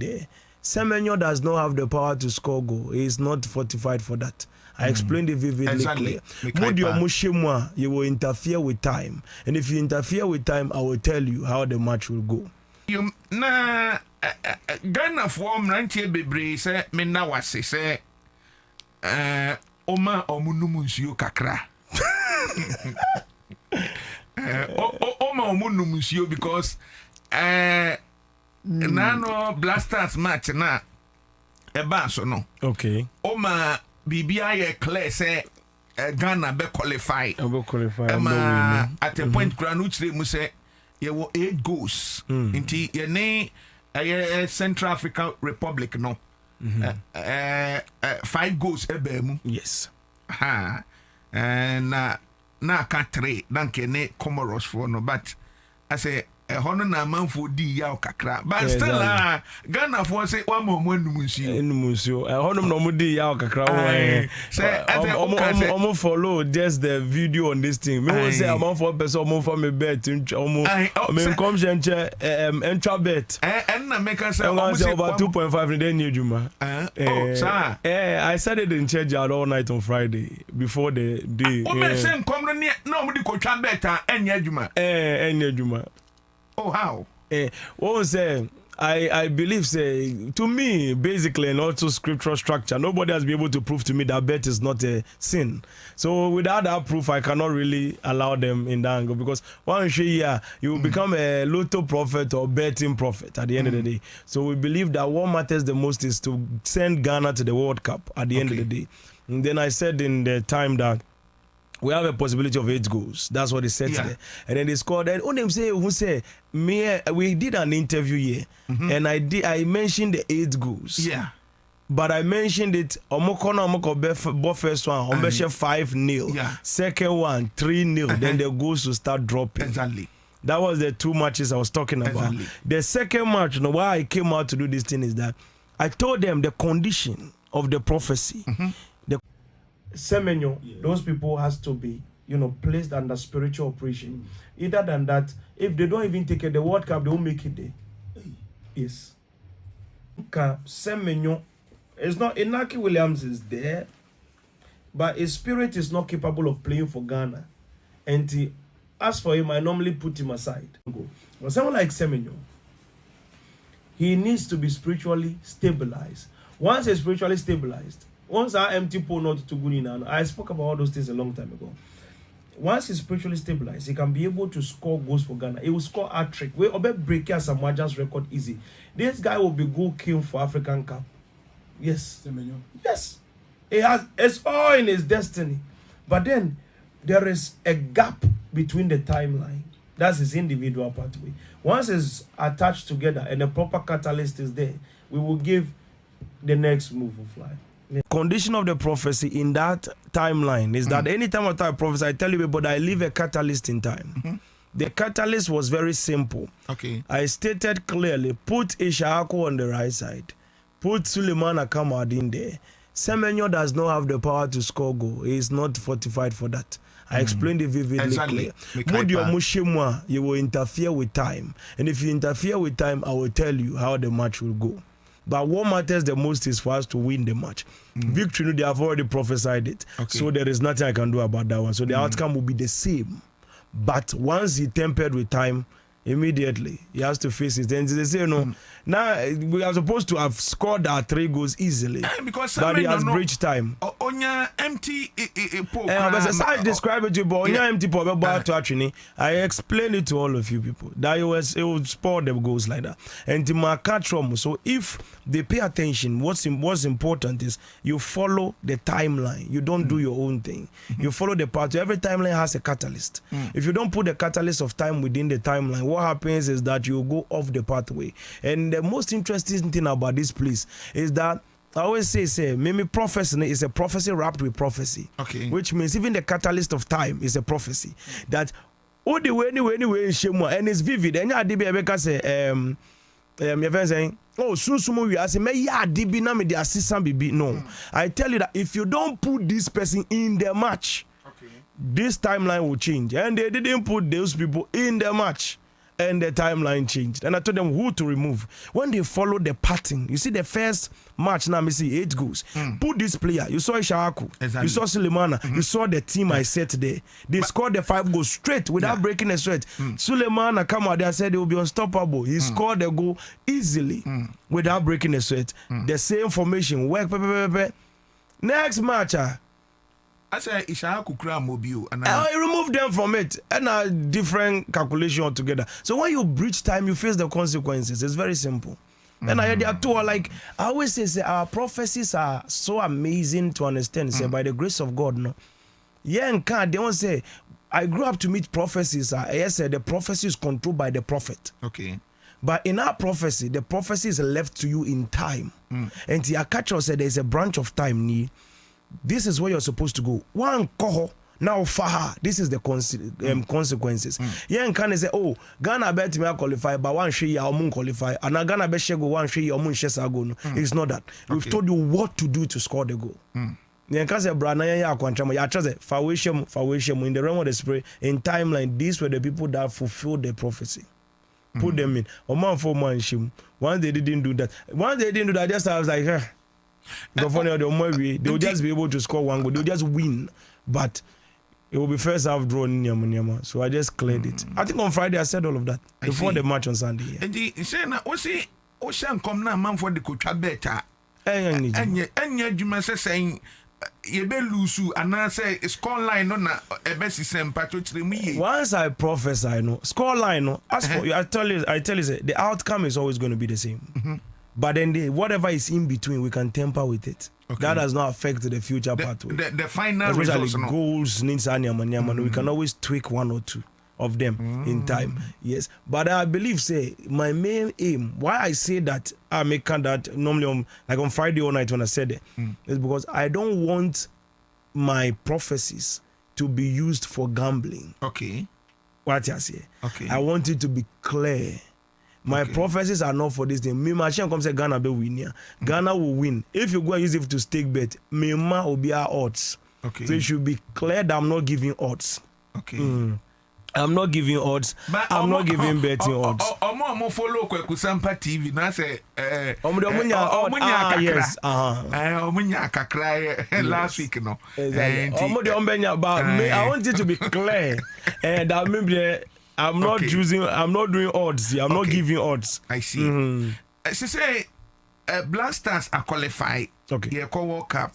there. Semenyo does not have the power to score goal. He is not fortified for that. I explained it vividly clear. You will interfere with time. And if you interfere with time, I will tell you how the match will go. You na Ghana form 90 bebre say me na wase say oma omunum nsuo kakra. Oma omunum nsuo because nano Blasters match na eba so no. Okay. Oma bibia ye clear say Ghana be qualify. At a point granu chire mu say ye wo 8 goals. Inti ye ne Central African Republic no. 5 goals ebe mu. Yes. Ha. Na ka 3 dan ke ne Comoros for no, but I say hono na manfo di ya kakra, but still Ghana for say one more numunsio hono no mo di ya kakra say omo follow just the video on this thing. Me won say am for person omo for me bet omo me come chenche entra bet na make say omo say over 2.5 in the new juma. I started in church all night on Friday before the day. O me say come no mo di ko twa bet enya juma juma. Oh, how? I believe, to me, basically, and also scriptural structure, nobody has been able to prove to me that bet is not a sin. So without that proof, I cannot really allow them in that angle, because once you will become a lotto prophet or betting prophet at the end of the day. So we believe that what matters the most is to send Ghana to the World Cup at the end of the day. And then I said in the time that we have a possibility of 8 goals. That's what they said today. And then they scored. And on them say, we did an interview here, and I mentioned the 8 goals. Yeah. But I mentioned it. Omoko first one, 5-0. Yeah. Second one, 3-0. Then the goals will start dropping. Exactly. That was the 2 matches I was talking about. Exactly. The second match, why I came out to do this thing is that I told them the condition of the prophecy. Semenyo, those people has to be, placed under spiritual operation. Either than that, if they don't even take it, the World Cup, they won't make it there. Yes. Semenyo, it's not, Inaki Williams is there, but his spirit is not capable of playing for Ghana. And as for him, I normally put him aside. But someone like Semenyo, he needs to be spiritually stabilized. Once he's spiritually stabilized, once our empty pole not to good enough, I spoke about all those things a long time ago. Once he's spiritually stabilized, he can be able to score goals for Ghana. He will score a trick. We obey breaking Samoa's record easy. This guy will be goal king for African Cup. Yes. Yes. It's all in his destiny. But then there is a gap between the timeline. That's his individual pathway. Once it's attached together and a proper catalyst is there, we will give the next move of life. The condition of the prophecy in that timeline is that anytime I prophesy, I tell you, but I leave a catalyst in time. The catalyst was very simple. Okay. I stated clearly, put Ishako on the right side, put Suleiman Akamad in there. Semenyo does not have the power to score goal. He is not fortified for that. I explained it vividly clear. You will interfere with time. And if you interfere with time, I will tell you how the match will go. But what matters the most is for us to win the match. Victory, they have already prophesied it. Okay. So there is nothing I can do about that one. So the outcome will be the same. But once he tempered with time, immediately he has to face it. And they say, now we are supposed to have scored our 3 goals easily. Because but he has breached time. Onya empty I describe it to you, but Onya empty to I explained it to all of you people that it will spoil the goals like that. And so if they pay attention, what's important is you follow the timeline. You don't do your own thing. You follow the path. Every timeline has a catalyst. If you don't put the catalyst of time within the timeline, what happens is that you go off the pathway. And the most interesting thing about this place is that I always say, Mimi prophecy is a prophecy wrapped with prophecy. Okay. Which means even the catalyst of time is a prophecy. That anyway, and it's vivid. And I did say, you're saying, oh, soon we are saying, no. I tell you that if you don't put this person in the match, this timeline will change. And they didn't put those people in the match. and the timeline changed. And I told them who to remove. When they followed the pattern, you see the first match now, me see 8 goals. Put this player. You saw Ishaku. Exactly. You saw Sulemana. You saw the team I set there. They scored the 5 goals straight without breaking a sweat. Sulemana come out there, said they will be unstoppable. He scored the goal easily without breaking a sweat. The same formation. Work. Next match. I say Ishaku Kura Mobile. And I remove them from it and a different calculation altogether. So when you breach time, you face the consequences. It's very simple. And I had the two like I always say our prophecies are so amazing to understand. Say by the grace of God, no. Yeah, and they won't say I grew up to meet prophecies. Yes, the prophecy is controlled by the prophet. Okay. But in our prophecy, the prophecy is left to you in time. And the catcher said there's a branch of time need. This is where you're supposed to go. One koho now faha. This is the consequences. Yeah, and can say, oh, Ghana bet me qualify, but one she ya omun qualify, and Ghana bet she go one she ya omun shesa go. No, it's not that. We've told you what to do to score the goal. Yeah, can say brana ya kwanchama. Ya trust fawisham in the realm of the spirit in timeline. These were the people that fulfilled the prophecy. Put them in. Oman for man shim. Once they didn't do that, just I was like, they will just be able to score 1 goal. They'll just win, but it will be first half drawn in so I just cleared it. I think on Friday I said all of that before the match on Sunday. And the say na o see Ocean come now man for the coach better. And you must saying you be lose and I say score line no na e be system patrol. Once I prophesy no score line no as for you I tell you the outcome is always going to be the same. But then whatever is in between, we can tamper with it. Okay. That does not affect the future pathway. The final results, goals, we can always tweak 1 or 2 of them in time. Yes. But I believe, say, my main aim, why I say that, I make that normally on Friday all night when I said it, is because I don't want my prophecies to be used for gambling. Okay. What I say? Okay. I want it to be clear. My prophecies are not for this thing. Me machine come say Ghana be win here. Ghana will win. If you go and use it to stake bet, me ma will be our odds. Okay. So it should be clear that I'm not giving odds. Okay. I'm not giving odds. But I'm not giving betting odds. Omo follow Kwekusampa TV na say yes. Omunya kakra last week no. Omo de ombenya but I want it to be clear that maybe I'm not using. I'm not doing odds. I'm not giving odds. I see. So say, Black Stars are qualified. Okay. Yeah, World Cup.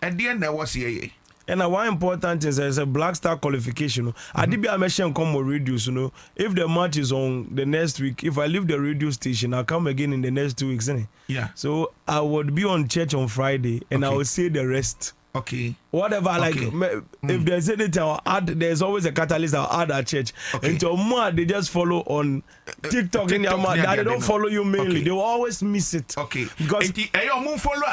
At the end, there was here. And one important thing is a Black Star qualification. I did be a machine come or reduce. You know, if the match is on the next week, if I leave the radio station, I'll come again in the next 2 weeks. Isn't it? Yeah. So I would be on church on Friday, and I will say the rest. Okay. Whatever, like if there's anything I'll add, there's always a catalyst I'll add at church. Okay. Until more they just follow on TikTok in your mouth. They don't follow you mainly. They will always miss it. Okay. Because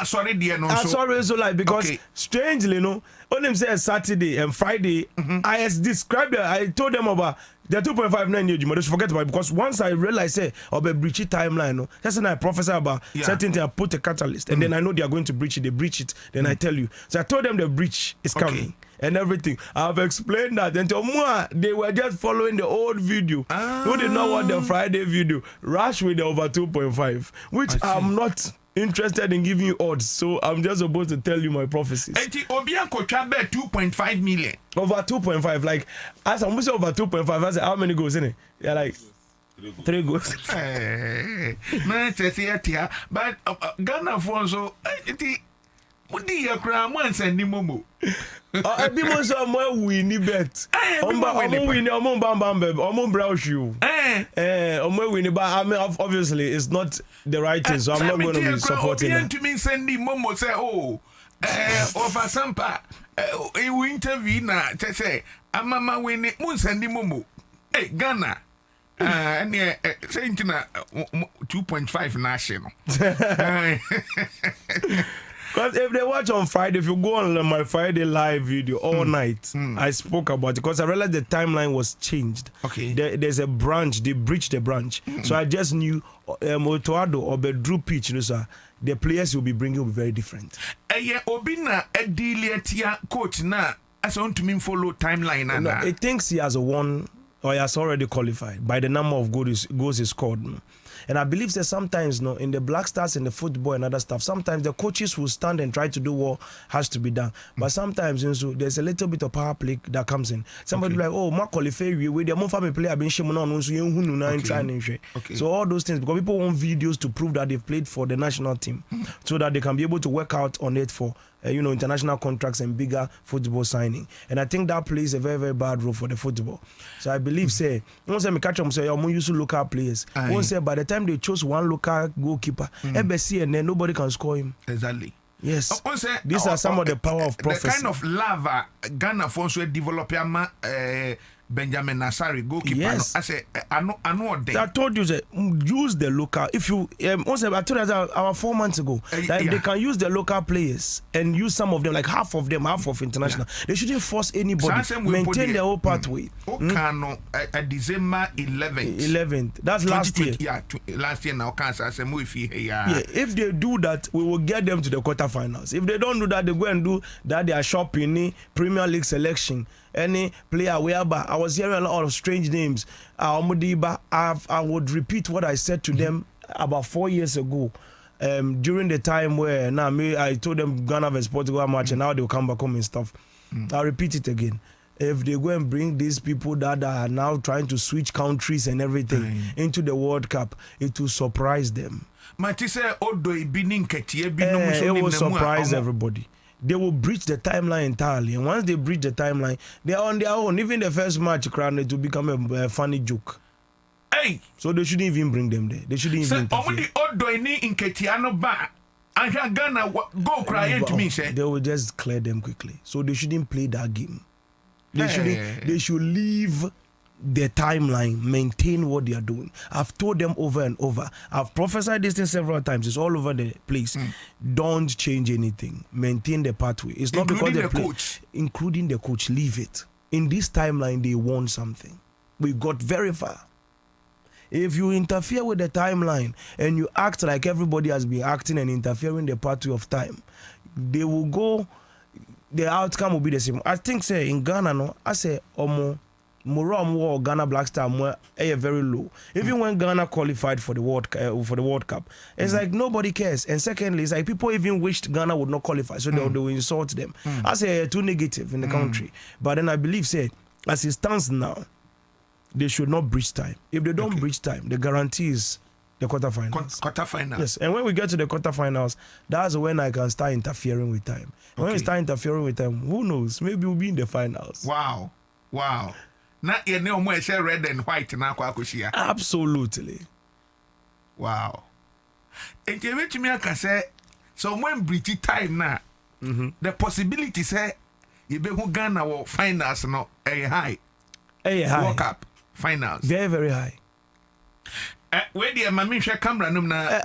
sorry, so like because strangely, when them say Saturday and Friday, I described it, I told them about the 2.59 years, just forget about it because once I realized about breachy timeline, that's when I prophesy about certain things, I put a catalyst, and then I know they are going to breach it, they breach it, then I tell you. So I told them the breach is coming and everything. I've explained that until more they were just following the old video. Who did not want the Friday video? Rush with the over 2.5, which I'm not interested in giving you odds, so I'm just supposed to tell you my prophecies. Obianko Chabe 2.5 million. Over 2.5, like as I'm saying over 2.5, I say how many goals in it? Yeah, like 3 goals. But Ghana for so Mudi ya kura mo ansandi momo. Abi mo so mo win bet. Omo win omo bam omo browse you. Omo win but I mean obviously it's not the right thing, so I'm not going to be supporting that. To me sending momo say over sampa we interview na say amama win mo sending momo. Hey Ghana. And saying 2.5 national. Because if they watch on Friday, if you go on my Friday live video all night, I spoke about it because I realized the timeline was changed. Okay. There's a branch, they breached the branch. So I just knew Otoado or Bedru pitch, the players will be bringing will be very different. Obina Ediliatia coach na as on to mean follow timeline. No, it thinks he has won or he has already qualified by the number of goals he scored. No? And I believe that sometimes, no, in the Black Stars and the football and other stuff, sometimes the coaches will stand and try to do what has to be done. But sometimes, you know, there's a little bit of power play that comes in. Somebody like, oh, my qualify with the more family player have been shaman on, so you trying. So all those things, because people want videos to prove that they've played for the national team, so that they can be able to work out on it for international contracts and bigger football signing. And I think that plays a very, very bad role for the football. So I believe, say, once I catch them, say, I'm used to local players. Once by the time they chose one local goalkeeper, MBC, and then nobody can score him. Exactly. Yes. These are some of the power of prophecy. The kind of lava Ghana force develop Benjamin Nassari goalkeeper. Yes. I say I know I told you that use the local. If you I told you that our 4 months ago that if they can use the local players and use some of them, like half of international, they shouldn't force anybody. Maintain the whole pathway. December 11th. That's last year. Yeah, last year now. Yeah, if they do that, we will get them to the quarterfinals. If they don't do that, they go and do that. They are shopping Premier League selection. Any player whereby I was hearing a lot of strange names. I would repeat what I said to them about 4 years ago. During the time where I told them Ghana vs Portugal match and now they'll come back home and stuff. I'll repeat it again. If they go and bring these people that are now trying to switch countries and everything into the World Cup, it will surprise them. It will surprise everybody. They will breach the timeline entirely, and once they breach the timeline, they are on their own. Even the first match, it will become a funny joke. Hey, so they shouldn't even bring them there. They shouldn't even interfere. They will just clear them quickly. So they shouldn't play that game. They should leave the timeline, maintain what they are doing. I've told them over and over. I've prophesied this thing several times. It's all over the place. Don't change anything. Maintain the pathway. It's not including because the coach. Including the coach. Leave it. In this timeline, they want something. We got very far. If you interfere with the timeline and you act like everybody has been acting and interfering the pathway of time, they will go. The outcome will be the same. I think, say in Ghana, no, I say Moram Ghana Black Star very low. Even when Ghana qualified for the World Cup, it's like nobody cares. And secondly, it's like people even wished Ghana would not qualify, so they will insult them. I say too negative in the country. But then I believe, say, as it stands now, they should not breach time. If they don't breach time, the guarantee is the quarterfinals. Quarterfinals. Yes, and when we get to the quarterfinals, that's when I can start interfering with time. When we start interfering with time, who knows? Maybe we'll be in the finals. Wow. Na ye ne omo e red and white na akwa akoshia. Absolutely. Wow. Enti wetumi aka say so when British time na the possibility say you be who Ghana wo finals no high. World Cup finals. Very, very high. Where the mami share camera num na